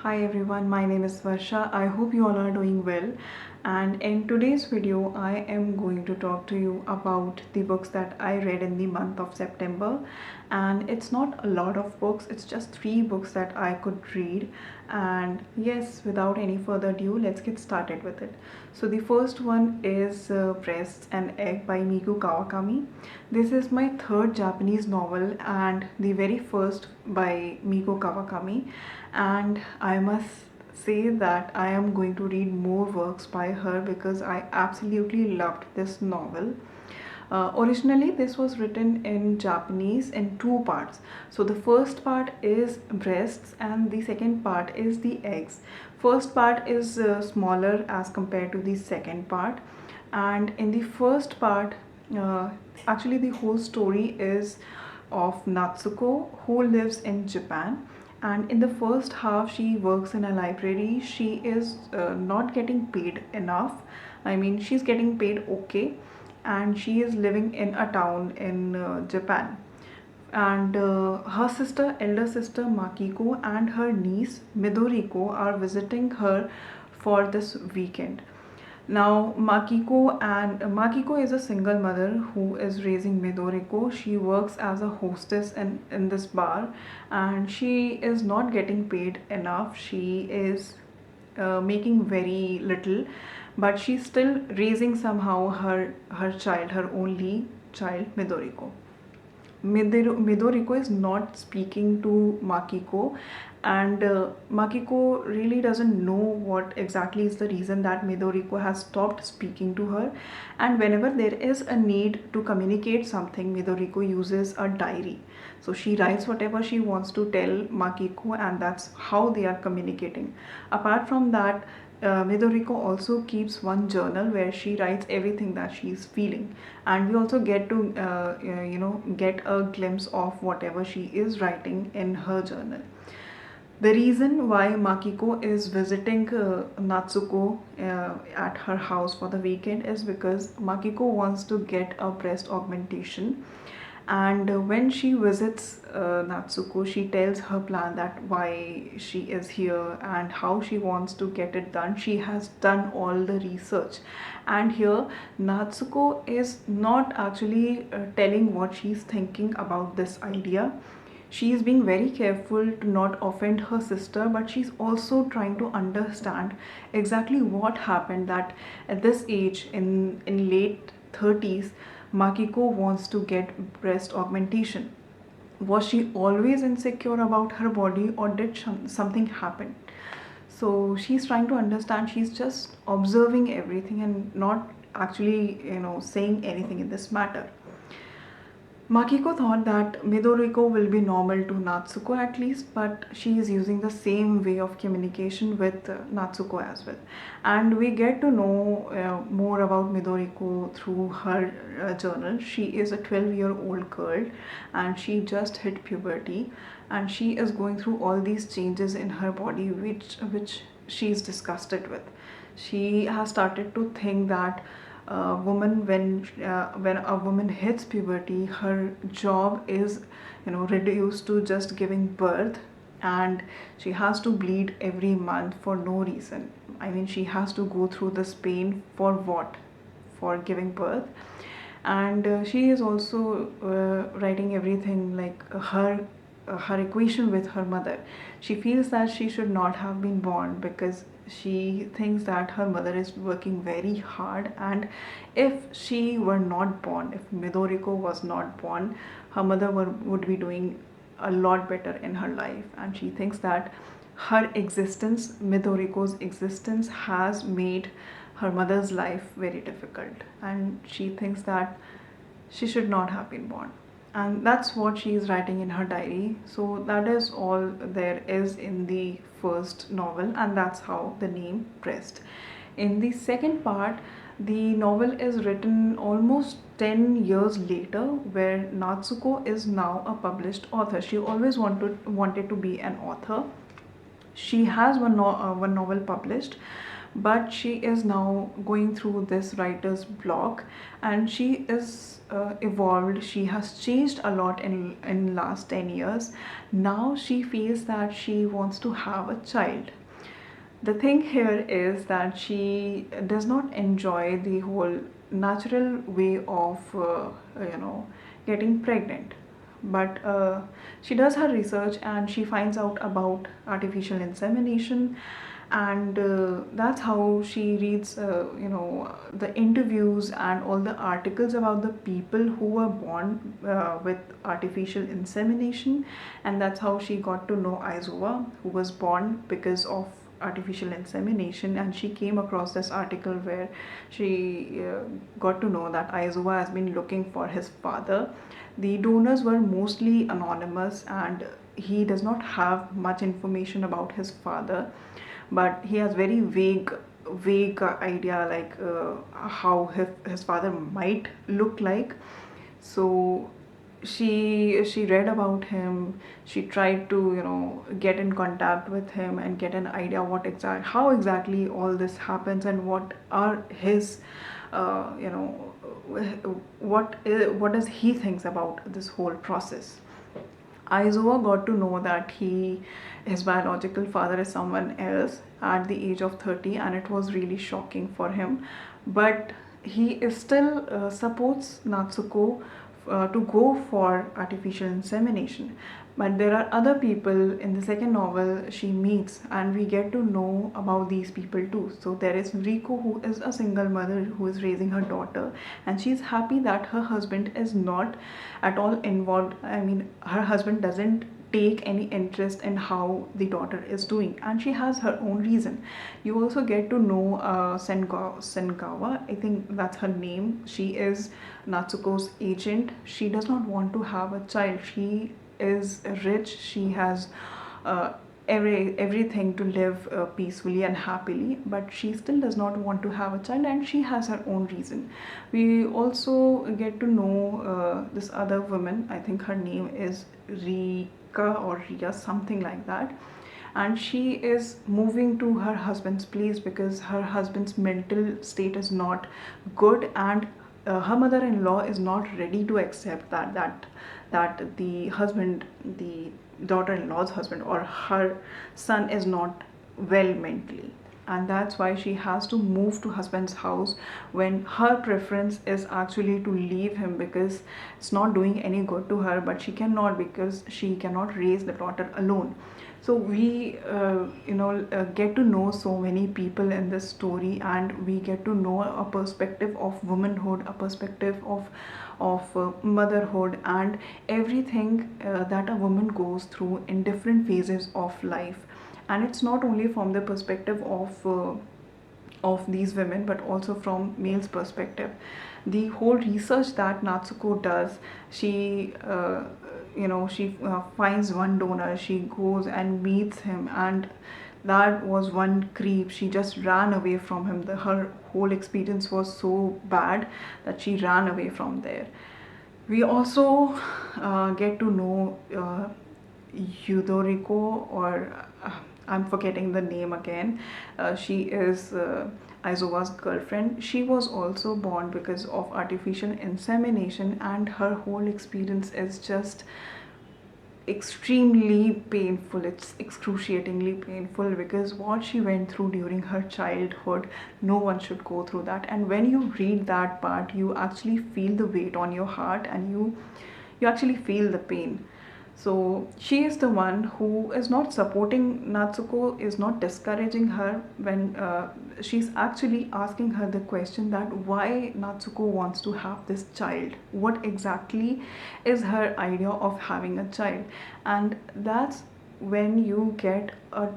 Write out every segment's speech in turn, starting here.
Hi everyone, my name is Varsha. I hope you all are doing well. And in today's video, I am going to talk to you about the books that I read in the month of September. And it's not a lot of books, it's just 3 books that I could read. And yes, without any further ado, let's get started with it. So the first one is Breasts and Egg by Miku Kawakami. This is my third Japanese novel and the very first by Miku Kawakami, and I must say that I am going to read more works by her because I absolutely loved this novel. Originally, this was written in Japanese in 2 parts. So, the first part is breasts, and the second part is the eggs. First part is smaller as compared to the second part, and in the first part, uh, actually, the whole story is of Natsuko who lives in Japan, and in the first half she works in a library. She is not getting paid enough. I mean, she's getting paid okay, and she is living in a town in Japan, and her sister, elder sister Makiko, and her niece Midoriko are visiting her for this weekend. Now, Makiko is a single mother who is raising Midoriko. She works as a hostess in this bar, and she is not getting paid enough. She is making very little, but she's still raising somehow her child, her only child, Midoriko. Midoriko is not speaking to Makiko, and Makiko really doesn't know what exactly is the reason that Midoriko has stopped speaking to her. And whenever there is a need to communicate something, Midoriko uses a diary. So she writes whatever she wants to tell Makiko, and that's how they are communicating. Apart from that, Midoriko also keeps one journal where she writes everything that she's feeling, and we also get to get a glimpse of whatever she is writing in her journal. The reason why Makiko is visiting Natsuko at her house for the weekend is because Makiko wants to get a breast augmentation. And when she visits Natsuko, she tells her plan, that why she is here and how she wants to get it done. She has done all the research, and here Natsuko is not actually telling what she's thinking about this idea. She is being very careful to not offend her sister, but she's also trying to understand exactly what happened, that at this age, in late 30s, Makiko wants to get breast augmentation. Was she always insecure about her body, or did something happen? So she's trying to understand. She's just observing everything and not actually, saying anything in this matter. Makiko thought that Midoriko will be normal to Natsuko at least, but she is using the same way of communication with Natsuko as well. And we get to know more about Midoriko through her journal. She is a 12-year-old girl, and she just hit puberty, and she is going through all these changes in her body which she is disgusted with. She has started to think that woman when a woman hits puberty, her job is reduced to just giving birth, and she has to bleed every month for no reason. I mean, she has to go through this pain for what? For giving birth. And she is also writing everything, like her equation with her mother. She feels that she should not have been born because she thinks that her mother is working very hard, and if she were not born, if Midoriko was not born, her mother would be doing a lot better in her life. And she thinks that her existence, Midoriko's existence, has made her mother's life very difficult, and she thinks that she should not have been born. And that's what she is writing in her diary. So that is all there is in the first novel, and that's how the name Pressed. In the second part, the novel is written almost 10 years later, where Natsuko is now a published author. She always wanted to be an author. She has one novel published, but she is now going through this writer's block, and she is evolved. She has changed a lot in last 10 years. Now she feels that she wants to have a child. The thing here is that she does not enjoy the whole natural way of getting pregnant, but she does her research and she finds out about artificial insemination, and that's how she reads the interviews and all the articles about the people who were born with artificial insemination. And that's how she got to know Aizuwa, who was born because of artificial insemination. And she came across this article where she got to know that Aizuwa has been looking for his father. The donors were mostly anonymous, and he does not have much information about his father, but he has very vague idea, like how his father might look like. So she read about him. She tried to get in contact with him and get an idea how exactly all this happens, and what are his uh, you know what does he thinks about this whole process. Aizawa got to know that his biological father is someone else at the age of 30, and it was really shocking for him. But he is still supports Natsuko to go for artificial insemination. But there are other people in the second novel she meets, and we get to know about these people too. So there is Riko, who is a single mother who is raising her daughter, and she's happy that her husband is not at all involved. I mean, her husband doesn't take any interest in how the daughter is doing, and she has her own reason. You also get to know Sengawa, I think that's her name. She is Natsuko's agent. She does not want to have a child. She is rich. She has uh, everything to live peacefully and happily, but she still does not want to have a child, and she has her own reason. We also get to know this other woman. I think her name is Rika or Ria, something like that. And she is moving to her husband's place because her husband's mental state is not good, and her mother-in-law is not ready to accept that the daughter-in-law's husband or her son is not well mentally. And that's why she has to move to husband's house, when her preference is actually to leave him because it's not doing any good to her, but she cannot because she cannot raise the daughter alone. So we get to know so many people in this story, and we get to know a perspective of womanhood, a perspective of motherhood, and everything that a woman goes through in different phases of life. And it's not only from the perspective of these women, but also from male's perspective. The whole research that Natsuko does, she finds one donor, she goes and meets him, and that was one creep. She just ran away from him. Her whole experience was so bad that she ran away from there. We also get to know Yudoriko, or I'm forgetting the name again. She is Aizova's girlfriend. She was also born because of artificial insemination, and her whole experience is just extremely painful. It's excruciatingly painful because what she went through during her childhood, no one should go through that. And when you read that part, you actually feel the weight on your heart, and you actually feel the pain. So she is the one who is not supporting Natsuko, is not discouraging her, when she's actually asking her the question that why Natsuko wants to have this child. What exactly is her idea of having a child? And that's when you get a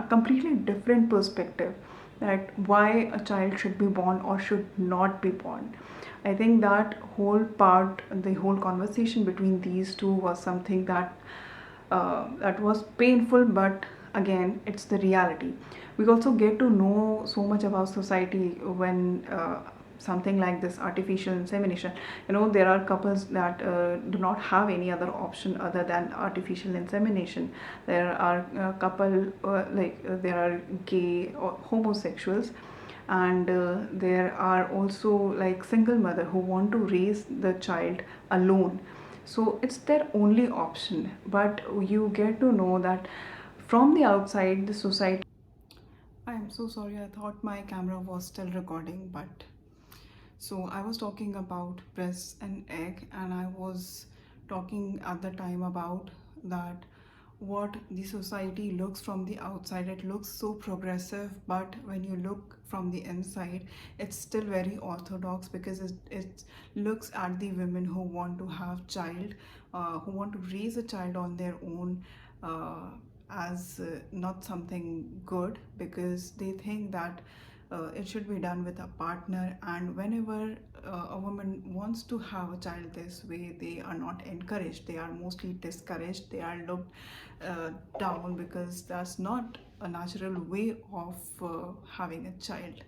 completely different perspective, that why a child should be born or should not be born. I think that whole part, the whole conversation between these two was something that was painful, but again, it's the reality. We also get to know so much about society when something like this artificial insemination. There are couples that do not have any other option other than artificial insemination. There are couple there are gay or homosexuals, and there are also like single mother who want to raise the child alone. So it's their only option, but you get to know that from the outside the society. I am so sorry, I thought my camera was still recording, but so I was talking about breast and egg, and I was talking at the time about that what the society looks from the outside. It looks so progressive, but when you look from the inside, it's still very orthodox, because it looks at the women who want to have child, who want to raise a child on their own. As not something good, because they think that it should be done with a partner, and whenever a woman wants to have a child this way, they are not encouraged, they are mostly discouraged, they are looked down, because that's not a natural way of having a child.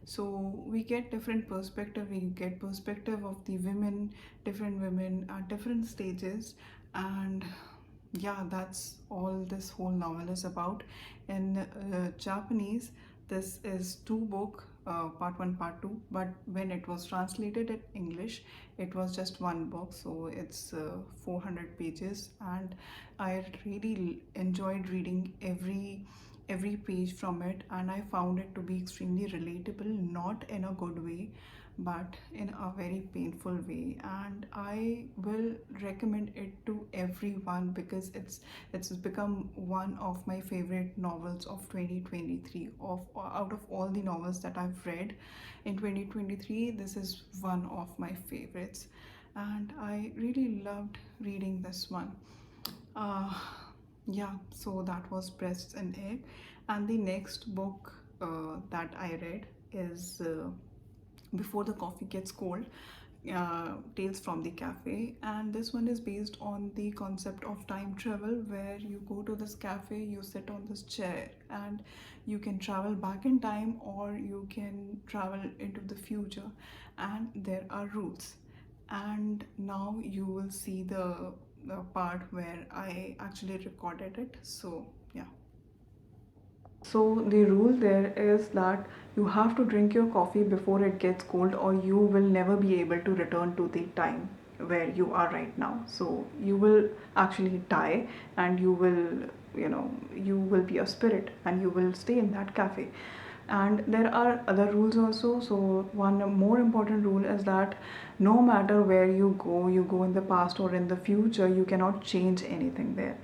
So we get different perspective, we get perspective of the women, different women at different stages. And yeah, that's all this whole novel is about. In Japanese, this is two book, part one, part two, but when it was translated in English, it was just one book, so it's 400 pages, and I really enjoyed reading every page from it, and I found it to be extremely relatable, not in a good way, but in a very painful way. And I will recommend it to everyone, because it's become one of my favorite novels of 2023. Of out of all the novels that I've read in 2023, this is one of my favorites, and I really loved reading this one. uh, yeah, so that was Breasts and Egg. And the next book that I read is Before the Coffee Gets Cold, Tales from the Cafe. And this one is based on the concept of time travel, where you go to this cafe, you sit on this chair, and you can travel back in time, or you can travel into the future, and there are rules. And now you will see the part where I actually recorded it. So yeah. So the rule there is that you have to drink your coffee before it gets cold, or you will never be able to return to the time where you are right now. So you will actually die, and you will be a spirit, and you will stay in that cafe. And there are other rules also. So one more important rule is that no matter where you go in the past or in the future, you cannot change anything there.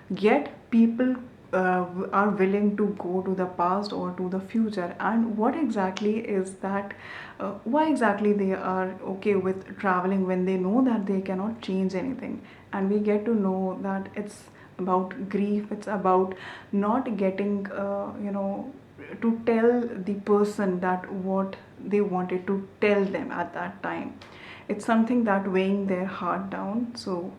Yet people are willing to go to the past or to the future. And what exactly is that, why exactly they are okay with traveling when they know that they cannot change anything? And we get to know that it's about grief, it's about not getting to tell the person that what they wanted to tell them at that time. It's something that weighing their heart down, so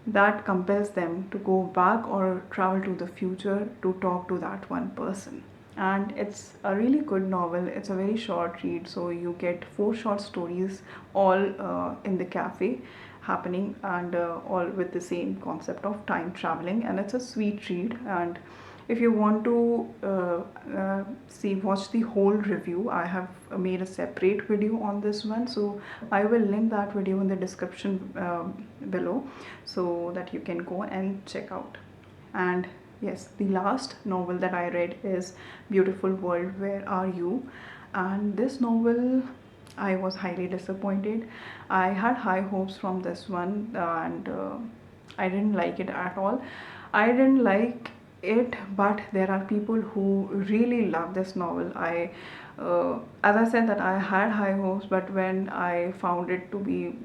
that compels them to go back or travel to the future to talk to that one person. And it's a really good novel. It's a very short read, so you get four short stories, all in the cafe happening, and all with the same concept of time traveling. And it's a sweet read. And if you want to watch the whole review, I have made a separate video on this one, so I will link that video in the description below, so that you can go and check out. And yes, the last novel that I read is Beautiful World, Where Are You? And this novel, I was highly disappointed. I had high hopes from this one, and I didn't like it at all. I didn't like it, but there are people who really love this novel. As I said, that I had high hopes, but when I found it to be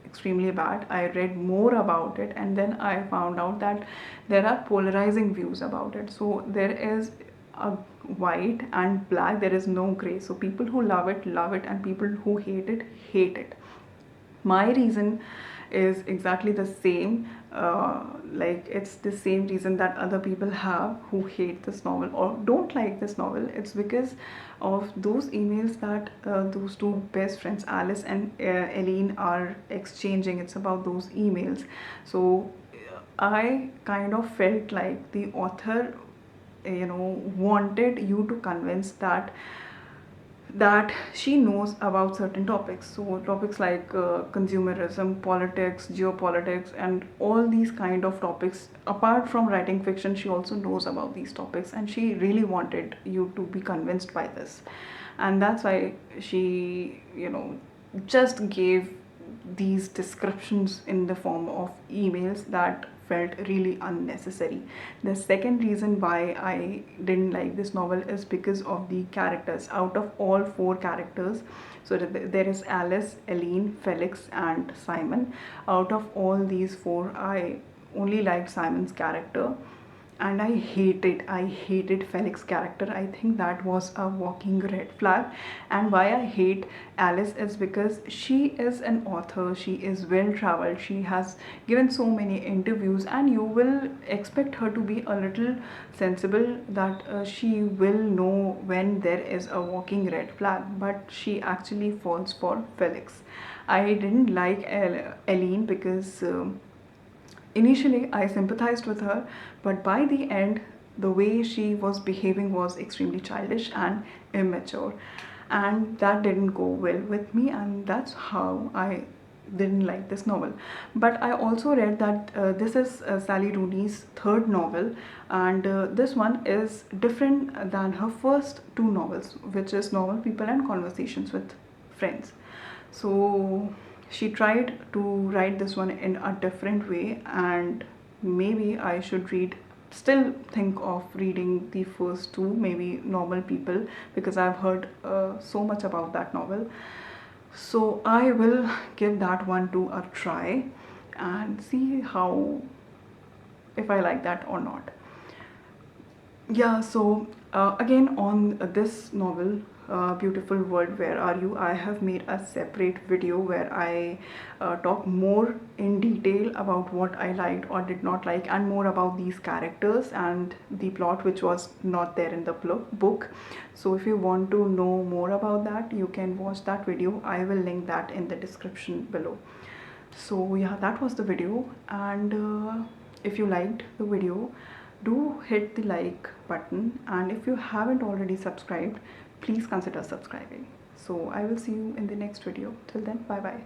extremely bad, I read more about it, and then I found out that there are polarizing views about it. So there is a white and black, there is no gray. So people who love it, and people who hate it hate it. My reason is exactly the same. like it's the same reason that other people have who hate this novel or don't like this novel. It's because of those emails that those two best friends Alice and Eileen are exchanging. It's about those emails. So I kind of felt like the author, wanted you to convince that she knows about certain topics. So topics like consumerism, politics, geopolitics, and all these kind of topics. Apart from writing fiction, she also knows about these topics, and she really wanted you to be convinced by this. And that's why she, just gave these descriptions in the form of emails that felt really unnecessary. The second reason why I didn't like this novel is because of the characters. Out of all four characters, so there is Alice, Eileen, Felix, and Simon. Out of all these four, I only liked Simon's character, and I hated Felix's character. I think that was a walking red flag. And why I hate Alice is because she is an author, she is well traveled, she has given so many interviews, and you will expect her to be a little sensible, that she will know when there is a walking red flag, but she actually falls for Felix. I didn't like Eileen because initially, I sympathized with her, but by the end, the way she was behaving was extremely childish and immature. And that didn't go well with me, and that's how I didn't like this novel. But I also read that this is Sally Rooney's third novel, and this one is different than her first two novels, which is Normal People and Conversations with Friends. So she tried to write this one in a different way, and maybe I should still think of reading the first two, maybe Normal People, because I've heard so much about that novel. So I will give that one to a try and see how, if I like that or not. Yeah, so again, on this novel, Beautiful World, Where Are You? I have made a separate video where I talk more in detail about what I liked or did not like, and more about these characters and the plot, which was not there in the book. So if you want to know more about that, you can watch that video. I will link that in the description below. So yeah, that was the video, and if you liked the video, do hit the like button, and if you haven't already subscribed, please consider subscribing. So I will see you in the next video. Till then, bye bye.